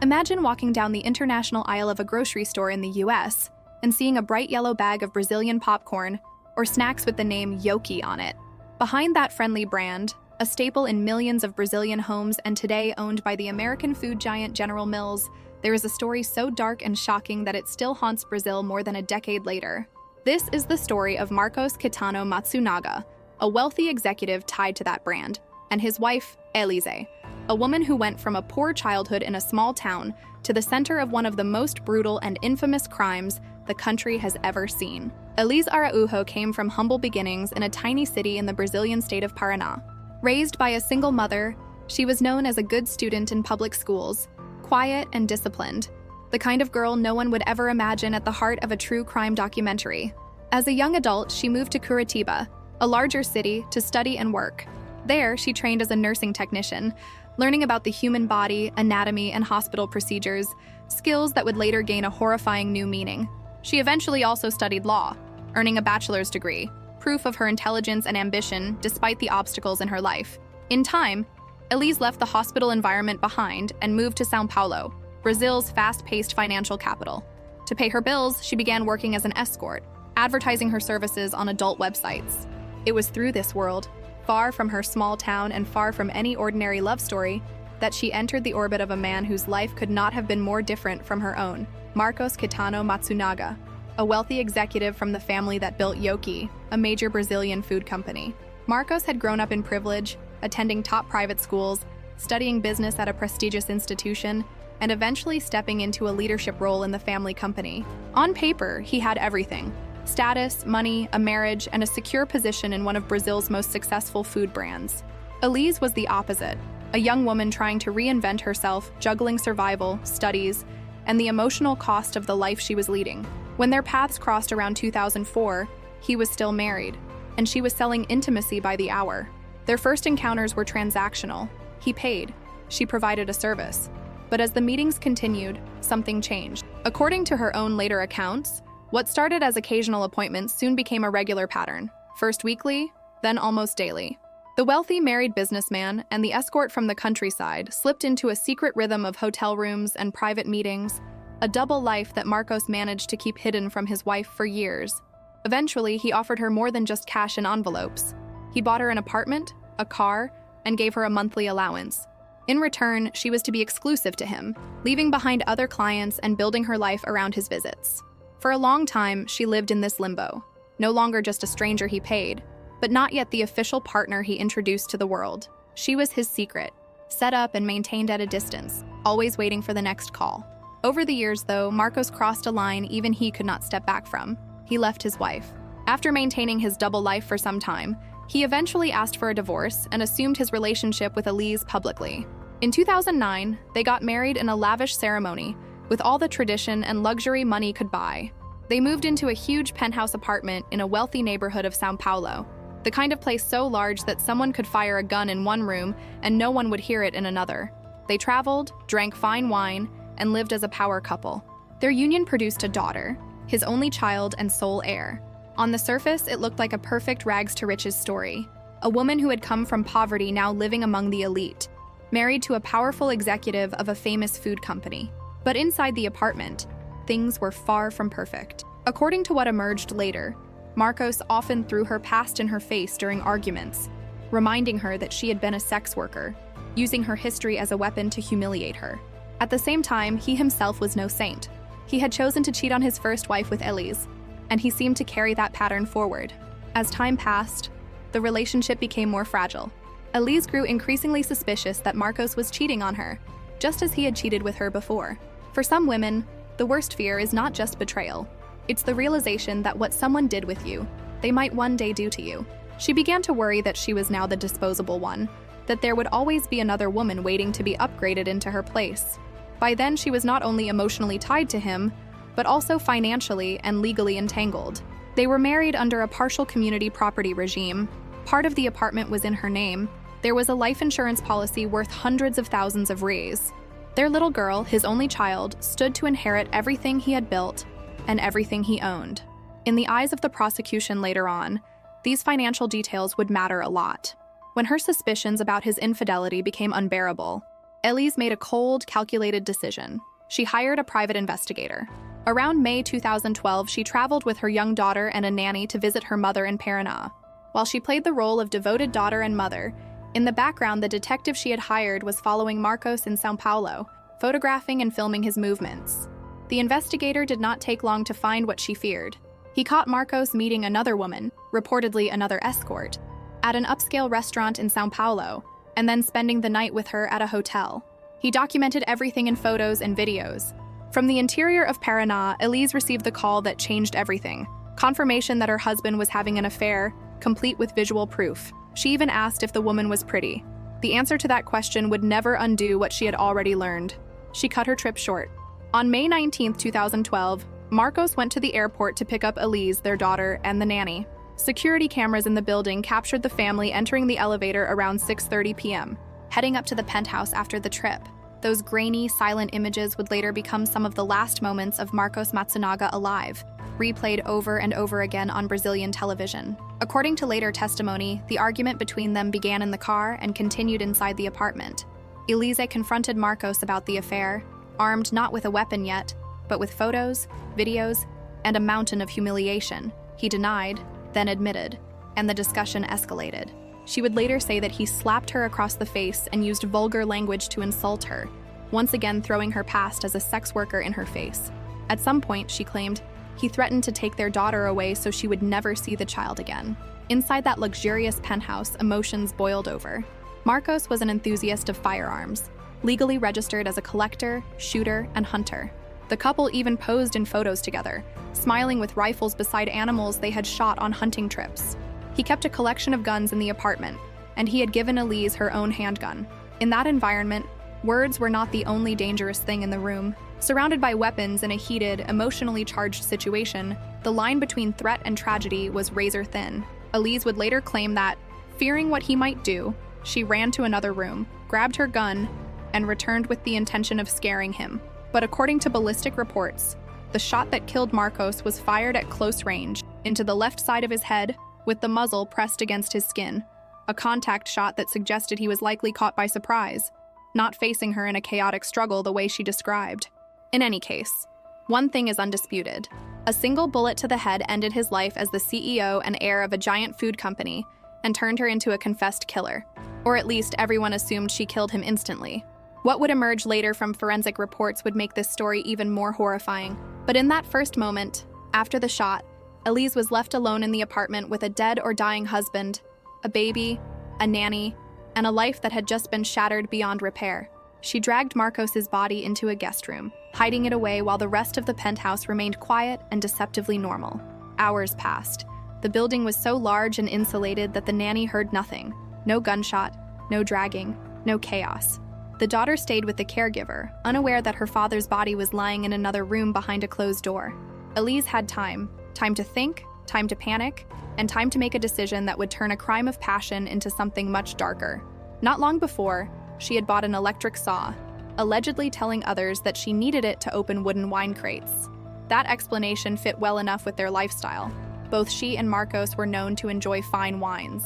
Imagine walking down the international aisle of a grocery store in the US and seeing a bright yellow bag of Brazilian popcorn or snacks with the name Yoki on it. Behind that friendly brand, a staple in millions of Brazilian homes and today owned by the American food giant General Mills, there is a story so dark and shocking that it still haunts Brazil more than a decade later. This is the story of Marcos Matsunaga, a wealthy executive tied to that brand, and his wife, Elize, a woman who went from a poor childhood in a small town to the center of one of the most brutal and infamous crimes the country has ever seen. Elize Araújo came from humble beginnings in a tiny city in the Brazilian state of Paraná. Raised by a single mother, she was known as a good student in public schools, quiet and disciplined, the kind of girl no one would ever imagine at the heart of a true crime documentary. As a young adult, she moved to Curitiba, a larger city, to study and work. There, she trained as a nursing technician, learning about the human body, anatomy, and hospital procedures, skills that would later gain a horrifying new meaning. She eventually also studied law, earning a bachelor's degree, proof of her intelligence and ambition despite the obstacles in her life. In time, Elize left the hospital environment behind and moved to São Paulo, Brazil's fast-paced financial capital. To pay her bills, she began working as an escort, advertising her services on adult websites. It was through this world, far from her small town and far from any ordinary love story, that she entered the orbit of a man whose life could not have been more different from her own, Marcos Matsunaga, a wealthy executive from the family that built Yoki, a major Brazilian food company. Marcos had grown up in privilege, attending top private schools, studying business at a prestigious institution, and eventually stepping into a leadership role in the family company. On paper, he had everything: status, money, a marriage, and a secure position in one of Brazil's most successful food brands. Elize was the opposite, a young woman trying to reinvent herself, juggling survival, studies, and the emotional cost of the life she was leading. When their paths crossed around 2004, he was still married, and she was selling intimacy by the hour. Their first encounters were transactional. He paid, she provided a service. But as the meetings continued, something changed. According to her own later accounts, what started as occasional appointments soon became a regular pattern, first weekly, then almost daily. The wealthy married businessman and the escort from the countryside slipped into a secret rhythm of hotel rooms and private meetings, a double life that Marcos managed to keep hidden from his wife for years. Eventually, he offered her more than just cash in envelopes. He bought her an apartment, a car, and gave her a monthly allowance. In return, she was to be exclusive to him, leaving behind other clients and building her life around his visits. For a long time, she lived in this limbo, no longer just a stranger he paid, but not yet the official partner he introduced to the world. She was his secret, set up and maintained at a distance, always waiting for the next call. Over the years, though, Marcos crossed a line even he could not step back from. He left his wife. After maintaining his double life for some time, he eventually asked for a divorce and assumed his relationship with Elize publicly. In 2009, they got married in a lavish ceremony, with all the tradition and luxury money could buy. They moved into a huge penthouse apartment in a wealthy neighborhood of São Paulo, the kind of place so large that someone could fire a gun in one room and no one would hear it in another. They traveled, drank fine wine, and lived as a power couple. Their union produced a daughter, his only child and sole heir. On the surface, it looked like a perfect rags-to-riches story. A woman who had come from poverty now living among the elite, married to a powerful executive of a famous food company. But inside the apartment, things were far from perfect. According to what emerged later, Marcos often threw her past in her face during arguments, reminding her that she had been a sex worker, using her history as a weapon to humiliate her. At the same time, he himself was no saint. He had chosen to cheat on his first wife with Elize, and he seemed to carry that pattern forward. As time passed, the relationship became more fragile. Elize grew increasingly suspicious that Marcos was cheating on her, just as he had cheated with her before. For some women, the worst fear is not just betrayal. It's the realization that what someone did with you, they might one day do to you. She began to worry that she was now the disposable one, that there would always be another woman waiting to be upgraded into her place. By then, she was not only emotionally tied to him, but also financially and legally entangled. They were married under a partial community property regime. Part of the apartment was in her name. There was a life insurance policy worth hundreds of thousands of reais. Their little girl, his only child, stood to inherit everything he had built and everything he owned. In the eyes of the prosecution later on, these financial details would matter a lot. When her suspicions about his infidelity became unbearable, Elize made a cold, calculated decision. She hired a private investigator. Around May 2012, she traveled with her young daughter and a nanny to visit her mother in Paraná. While she played the role of devoted daughter and mother, in the background, the detective she had hired was following Marcos in São Paulo, photographing and filming his movements. The investigator did not take long to find what she feared. He caught Marcos meeting another woman, reportedly another escort, at an upscale restaurant in São Paulo, and then spending the night with her at a hotel. He documented everything in photos and videos. From the interior of Paraná, Elize received the call that changed everything. Confirmation that her husband was having an affair, complete with visual proof. She even asked if the woman was pretty. The answer to that question would never undo what she had already learned. She cut her trip short. On May 19, 2012, Marcos went to the airport to pick up Elize, their daughter, and the nanny. Security cameras in the building captured the family entering the elevator around 6:30 p.m., heading up to the penthouse after the trip. Those grainy, silent images would later become some of the last moments of Marcos Matsunaga alive, replayed over and over again on Brazilian television. According to later testimony, the argument between them began in the car and continued inside the apartment. Elize confronted Marcos about the affair, armed not with a weapon yet, but with photos, videos, and a mountain of humiliation. He denied, then admitted, and the discussion escalated. She would later say that he slapped her across the face and used vulgar language to insult her, once again throwing her past as a sex worker in her face. At some point, she claimed, he threatened to take their daughter away so she would never see the child again. Inside that luxurious penthouse, emotions boiled over. Marcos was an enthusiast of firearms, legally registered as a collector, shooter, and hunter. The couple even posed in photos together, smiling with rifles beside animals they had shot on hunting trips. He kept a collection of guns in the apartment, and he had given Elize her own handgun. In that environment, words were not the only dangerous thing in the room. Surrounded by weapons in a heated, emotionally charged situation, the line between threat and tragedy was razor thin. Elize would later claim that, fearing what he might do, she ran to another room, grabbed her gun, and returned with the intention of scaring him. But according to ballistic reports, the shot that killed Marcos was fired at close range, into the left side of his head, with the muzzle pressed against his skin, a contact shot that suggested he was likely caught by surprise, not facing her in a chaotic struggle the way she described. In any case, one thing is undisputed. A single bullet to the head ended his life as the CEO and heir of a giant food company and turned her into a confessed killer. Or at least everyone assumed she killed him instantly. What would emerge later from forensic reports would make this story even more horrifying. But in that first moment, after the shot, Elize was left alone in the apartment with a dead or dying husband, a baby, a nanny, and a life that had just been shattered beyond repair. She dragged Marcos's body into a guest room, hiding it away while the rest of the penthouse remained quiet and deceptively normal. Hours passed. The building was so large and insulated that the nanny heard nothing. No gunshot, no dragging, no chaos. The daughter stayed with the caregiver, unaware that her father's body was lying in another room behind a closed door. Elize had time to think, time to panic, and time to make a decision that would turn a crime of passion into something much darker. Not long before, she had bought an electric saw, allegedly telling others that she needed it to open wooden wine crates. That explanation fit well enough with their lifestyle. Both she and Marcos were known to enjoy fine wines.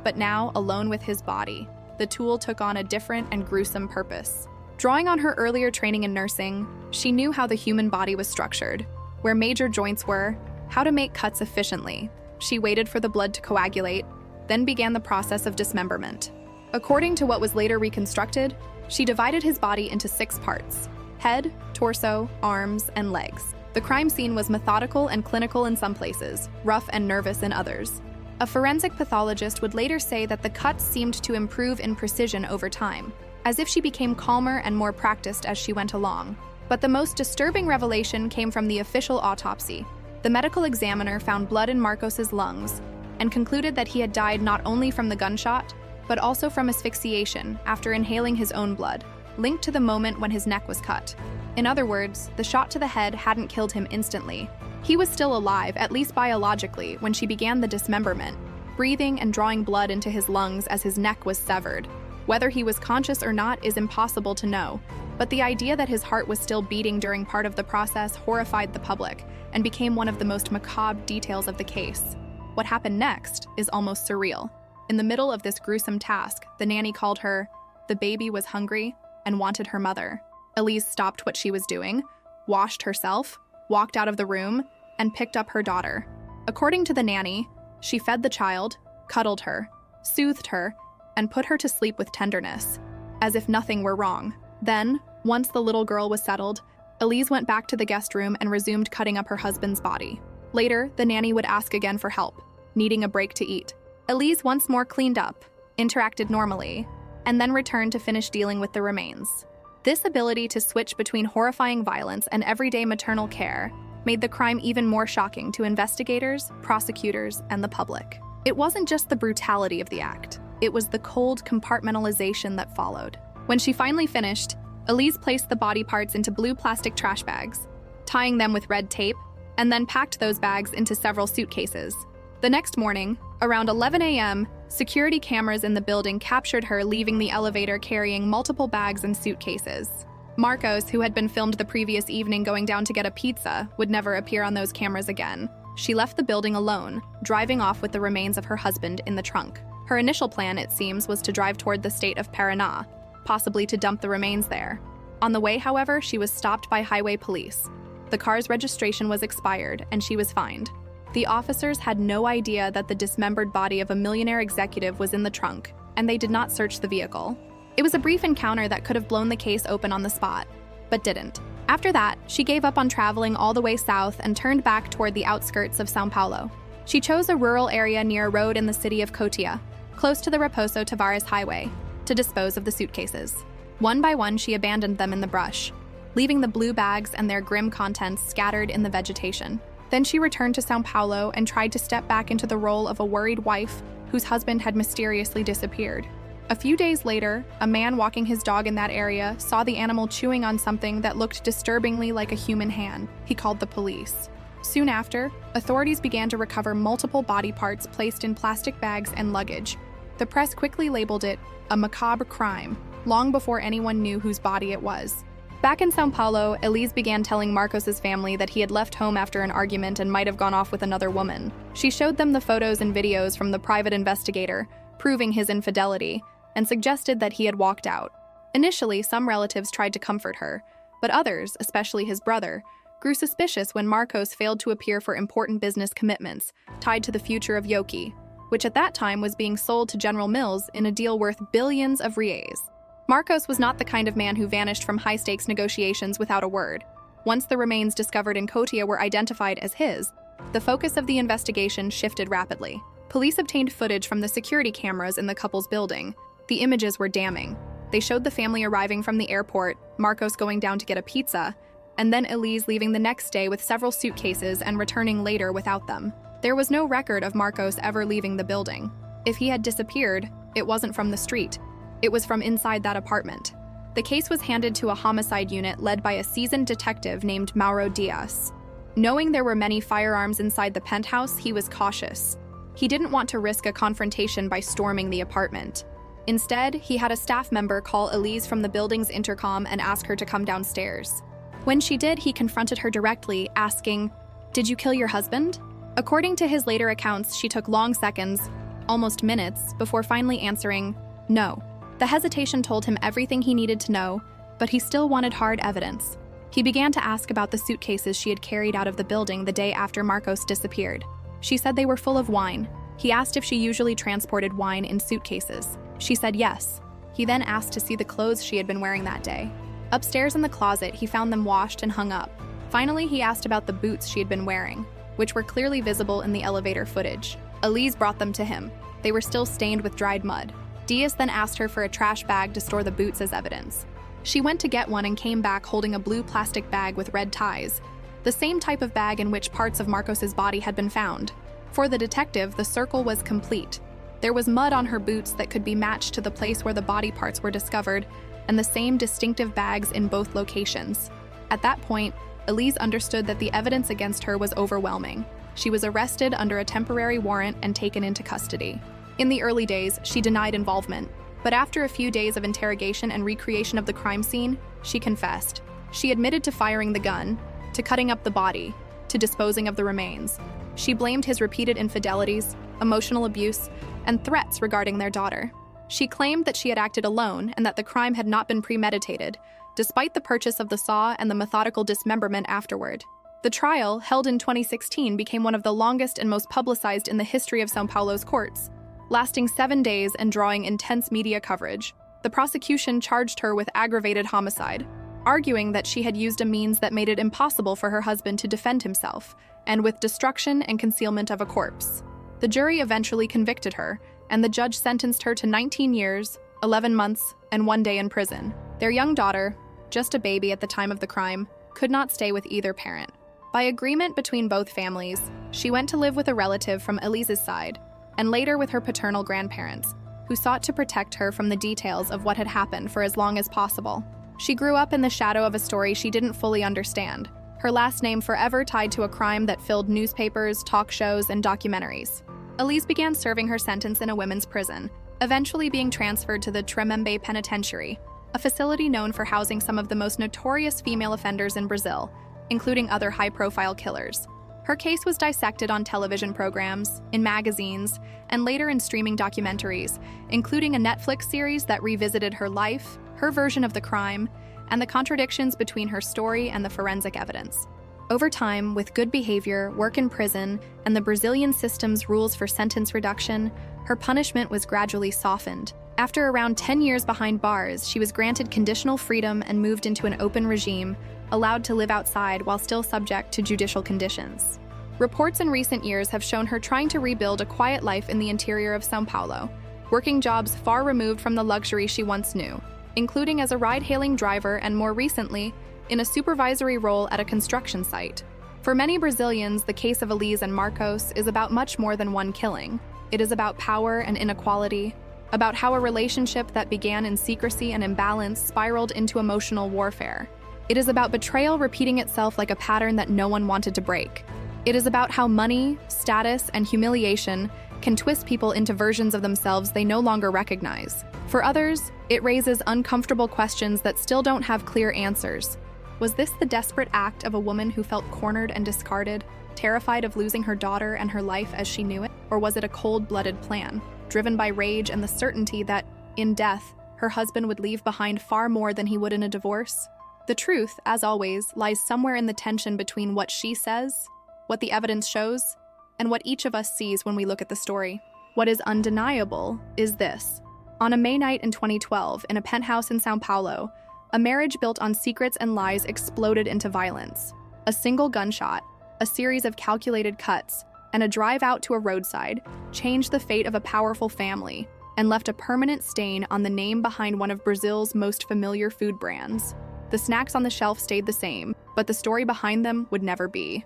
But now, alone with his body, the tool took on a different and gruesome purpose. Drawing on her earlier training in nursing, she knew how the human body was structured, where major joints were, how to make cuts efficiently. She waited for the blood to coagulate, then began the process of dismemberment. According to what was later reconstructed, she divided his body into 6 parts: head, torso, arms, and legs. The crime scene was methodical and clinical in some places, rough and nervous in others. A forensic pathologist would later say that the cuts seemed to improve in precision over time, as if she became calmer and more practiced as she went along. But the most disturbing revelation came from the official autopsy. The medical examiner found blood in Marcos's lungs and concluded that he had died not only from the gunshot, but also from asphyxiation after inhaling his own blood, linked to the moment when his neck was cut. In other words, the shot to the head hadn't killed him instantly. He was still alive, at least biologically, when she began the dismemberment, breathing and drawing blood into his lungs as his neck was severed. Whether he was conscious or not is impossible to know, but the idea that his heart was still beating during part of the process horrified the public and became one of the most macabre details of the case. What happened next is almost surreal. In the middle of this gruesome task, the nanny called her, "The baby was hungry," and wanted her mother. Elize stopped what she was doing, washed herself, walked out of the room, and picked up her daughter. According to the nanny, she fed the child, cuddled her, soothed her, and put her to sleep with tenderness, as if nothing were wrong. Then, once the little girl was settled, Elize went back to the guest room and resumed cutting up her husband's body. Later, the nanny would ask again for help, needing a break to eat. Elize once more cleaned up, interacted normally, and then returned to finish dealing with the remains. This ability to switch between horrifying violence and everyday maternal care made the crime even more shocking to investigators, prosecutors, and the public. It wasn't just the brutality of the act, it was the cold compartmentalization that followed. When she finally finished, Elize placed the body parts into blue plastic trash bags, tying them with red tape, and then packed those bags into several suitcases. The next morning, around 11 a.m., security cameras in the building captured her leaving the elevator carrying multiple bags and suitcases. Marcos, who had been filmed the previous evening going down to get a pizza, would never appear on those cameras again. She left the building alone, driving off with the remains of her husband in the trunk. Her initial plan, it seems, was to drive toward the state of Paraná, possibly to dump the remains there. On the way, however, she was stopped by highway police. The car's registration was expired, and she was fined. The officers had no idea that the dismembered body of a millionaire executive was in the trunk, and they did not search the vehicle. It was a brief encounter that could have blown the case open on the spot, but didn't. After that, she gave up on traveling all the way south and turned back toward the outskirts of São Paulo. She chose a rural area near a road in the city of Cotia, close to the Raposo Tavares Highway, to dispose of the suitcases. One by one, she abandoned them in the brush, leaving the blue bags and their grim contents scattered in the vegetation. Then she returned to São Paulo and tried to step back into the role of a worried wife whose husband had mysteriously disappeared. A few days later, a man walking his dog in that area saw the animal chewing on something that looked disturbingly like a human hand. He called the police. Soon after, authorities began to recover multiple body parts placed in plastic bags and luggage. The press quickly labeled it a macabre crime, long before anyone knew whose body it was. Back in São Paulo, Elize began telling Marcos's family that he had left home after an argument and might have gone off with another woman. She showed them the photos and videos from the private investigator, proving his infidelity, and suggested that he had walked out. Initially, some relatives tried to comfort her, but others, especially his brother, grew suspicious when Marcos failed to appear for important business commitments tied to the future of Yoki, which at that time was being sold to General Mills in a deal worth billions of reais. Marcos was not the kind of man who vanished from high-stakes negotiations without a word. Once the remains discovered in Cotia were identified as his, the focus of the investigation shifted rapidly. Police obtained footage from the security cameras in the couple's building. The images were damning. They showed the family arriving from the airport, Marcos going down to get a pizza, and then Elize leaving the next day with several suitcases and returning later without them. There was no record of Marcos ever leaving the building. If he had disappeared, it wasn't from the street. It was from inside that apartment. The case was handed to a homicide unit led by a seasoned detective named Mauro Diaz. Knowing there were many firearms inside the penthouse, he was cautious. He didn't want to risk a confrontation by storming the apartment. Instead, he had a staff member call Elize from the building's intercom and ask her to come downstairs. When she did, he confronted her directly, asking, "Did you kill your husband?" According to his later accounts, she took long seconds, almost minutes, before finally answering, "No." The hesitation told him everything he needed to know, but he still wanted hard evidence. He began to ask about the suitcases she had carried out of the building the day after Marcos disappeared. She said they were full of wine. He asked if she usually transported wine in suitcases. She said yes. He then asked to see the clothes she had been wearing that day. Upstairs in the closet, he found them washed and hung up. Finally, he asked about the boots she had been wearing, which were clearly visible in the elevator footage. Elize brought them to him. They were still stained with dried mud. Diaz then asked her for a trash bag to store the boots as evidence. She went to get one and came back holding a blue plastic bag with red ties, the same type of bag in which parts of Marcos's body had been found. For the detective, the circle was complete. There was mud on her boots that could be matched to the place where the body parts were discovered, and the same distinctive bags in both locations. At that point, Elize understood that the evidence against her was overwhelming. She was arrested under a temporary warrant and taken into custody. In the early days, she denied involvement, but after a few days of interrogation and recreation of the crime scene, she confessed. She admitted to firing the gun, to cutting up the body, to disposing of the remains. She blamed his repeated infidelities, emotional abuse, and threats regarding their daughter. She claimed that she had acted alone and that the crime had not been premeditated, despite the purchase of the saw and the methodical dismemberment afterward. The trial, held in 2016, became one of the longest and most publicized in the history of São Paulo's courts, lasting 7 days and drawing intense media coverage. The prosecution charged her with aggravated homicide, arguing that she had used a means that made it impossible for her husband to defend himself, and with destruction and concealment of a corpse. The jury eventually convicted her, and the judge sentenced her to 19 years, 11 months, and 1 day in prison. Their young daughter, just a baby at the time of the crime, could not stay with either parent. By agreement between both families, she went to live with a relative from Elize's side, and later with her paternal grandparents, who sought to protect her from the details of what had happened for as long as possible. She grew up in the shadow of a story she didn't fully understand, her last name forever tied to a crime that filled newspapers, talk shows, and documentaries. Elize began serving her sentence in a women's prison, eventually being transferred to the Tremembé Penitentiary, a facility known for housing some of the most notorious female offenders in Brazil, including other high-profile killers. Her case was dissected on television programs, in magazines, and later in streaming documentaries, including a Netflix series that revisited her life, her version of the crime, and the contradictions between her story and the forensic evidence. Over time, with good behavior, work in prison, and the Brazilian system's rules for sentence reduction, her punishment was gradually softened. After around 10 years behind bars, she was granted conditional freedom and moved into an open regime, allowed to live outside while still subject to judicial conditions. Reports in recent years have shown her trying to rebuild a quiet life in the interior of São Paulo, working jobs far removed from the luxury she once knew, including as a ride-hailing driver and more recently, in a supervisory role at a construction site. For many Brazilians, the case of Elize and Marcos is about much more than one killing. It is about power and inequality, about how a relationship that began in secrecy and imbalance spiraled into emotional warfare. It is about betrayal repeating itself like a pattern that no one wanted to break. It is about how money, status, and humiliation can twist people into versions of themselves they no longer recognize. For others, it raises uncomfortable questions that still don't have clear answers. Was this the desperate act of a woman who felt cornered and discarded, terrified of losing her daughter and her life as she knew it? Or was it a cold-blooded plan, driven by rage and the certainty that, in death, her husband would leave behind far more than he would in a divorce? The truth, as always, lies somewhere in the tension between what she says, what the evidence shows, and what each of us sees when we look at the story. What is undeniable is this. On a May night in 2012, in a penthouse in São Paulo, a marriage built on secrets and lies exploded into violence. A single gunshot, a series of calculated cuts, and a drive out to a roadside changed the fate of a powerful family and left a permanent stain on the name behind one of Brazil's most familiar food brands. The snacks on the shelf stayed the same, but the story behind them would never be.